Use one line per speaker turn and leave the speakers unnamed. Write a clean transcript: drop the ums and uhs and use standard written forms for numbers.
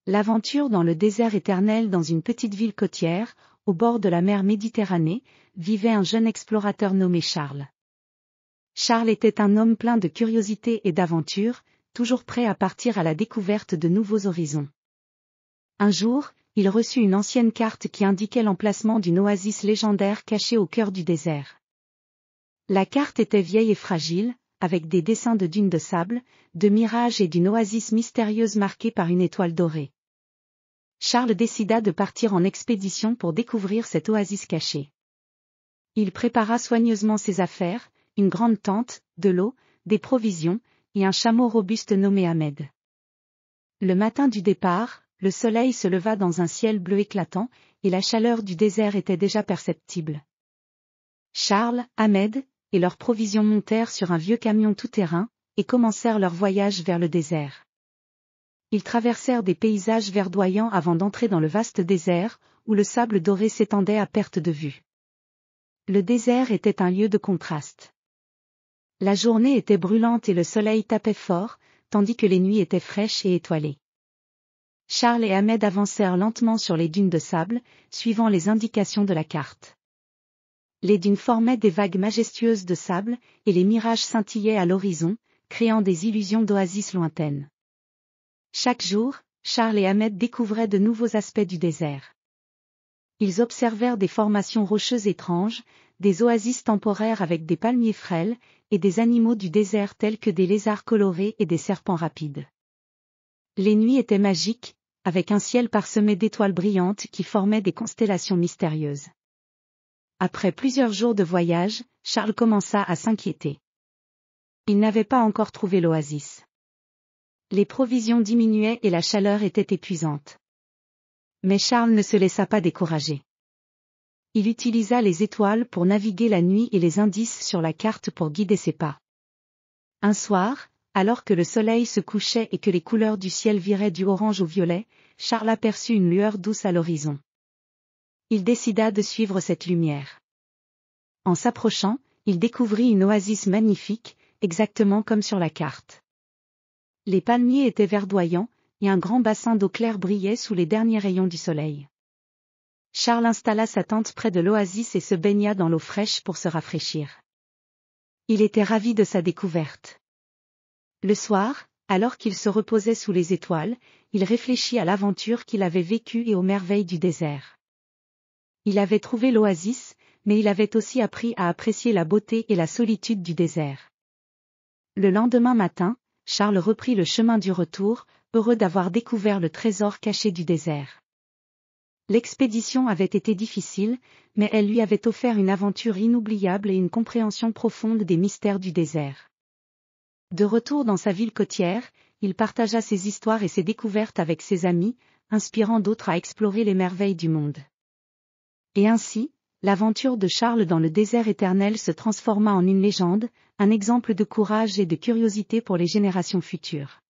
L'aventure dans le désert éternel dans une petite ville côtière, au bord de la mer Méditerranée, vivait un jeune explorateur nommé Charles. Charles était un homme plein de curiosité et d'aventure, toujours prêt à partir à la découverte de nouveaux horizons. Un jour, il reçut une ancienne carte qui indiquait l'emplacement d'une oasis légendaire cachée au cœur du désert. La carte était vieille et fragile, avec des dessins de dunes de sable, de mirages et d'une oasis mystérieuse marquée par une étoile dorée. Charles décida de partir en expédition pour découvrir cette oasis cachée. Il prépara soigneusement ses affaires, une grande tente, de l'eau, des provisions, et un chameau robuste nommé Ahmed. Le matin du départ, le soleil se leva dans un ciel bleu éclatant, et la chaleur du désert était déjà perceptible. Charles, Ahmed, et leurs provisions montèrent sur un vieux camion tout-terrain, et commencèrent leur voyage vers le désert. Ils traversèrent des paysages verdoyants avant d'entrer dans le vaste désert, où le sable doré s'étendait à perte de vue. Le désert était un lieu de contraste. La journée était brûlante et le soleil tapait fort, tandis que les nuits étaient fraîches et étoilées. Charles et Ahmed avancèrent lentement sur les dunes de sable, suivant les indications de la carte. Les dunes formaient des vagues majestueuses de sable, et les mirages scintillaient à l'horizon, créant des illusions d'oasis lointaines. Chaque jour, Charles et Ahmed découvraient de nouveaux aspects du désert. Ils observèrent des formations rocheuses étranges, des oasis temporaires avec des palmiers frêles, et des animaux du désert tels que des lézards colorés et des serpents rapides. Les nuits étaient magiques, avec un ciel parsemé d'étoiles brillantes qui formaient des constellations mystérieuses. Après plusieurs jours de voyage, Charles commença à s'inquiéter. Il n'avait pas encore trouvé l'oasis. Les provisions diminuaient et la chaleur était épuisante. Mais Charles ne se laissa pas décourager. Il utilisa les étoiles pour naviguer la nuit et les indices sur la carte pour guider ses pas. Un soir, alors que le soleil se couchait et que les couleurs du ciel viraient du orange au violet, Charles aperçut une lueur douce à l'horizon. Il décida de suivre cette lumière. En s'approchant, il découvrit une oasis magnifique, exactement comme sur la carte. Les palmiers étaient verdoyants, et un grand bassin d'eau claire brillait sous les derniers rayons du soleil. Charles installa sa tente près de l'oasis et se baigna dans l'eau fraîche pour se rafraîchir. Il était ravi de sa découverte. Le soir, alors qu'il se reposait sous les étoiles, il réfléchit à l'aventure qu'il avait vécue et aux merveilles du désert. Il avait trouvé l'oasis, mais il avait aussi appris à apprécier la beauté et la solitude du désert. Le lendemain matin, Charles reprit le chemin du retour, heureux d'avoir découvert le trésor caché du désert. L'expédition avait été difficile, mais elle lui avait offert une aventure inoubliable et une compréhension profonde des mystères du désert. De retour dans sa ville côtière, il partagea ses histoires et ses découvertes avec ses amis, inspirant d'autres à explorer les merveilles du monde. Et ainsi, l'aventure de Charles dans le désert éternel se transforma en une légende, un exemple de courage et de curiosité pour les générations futures.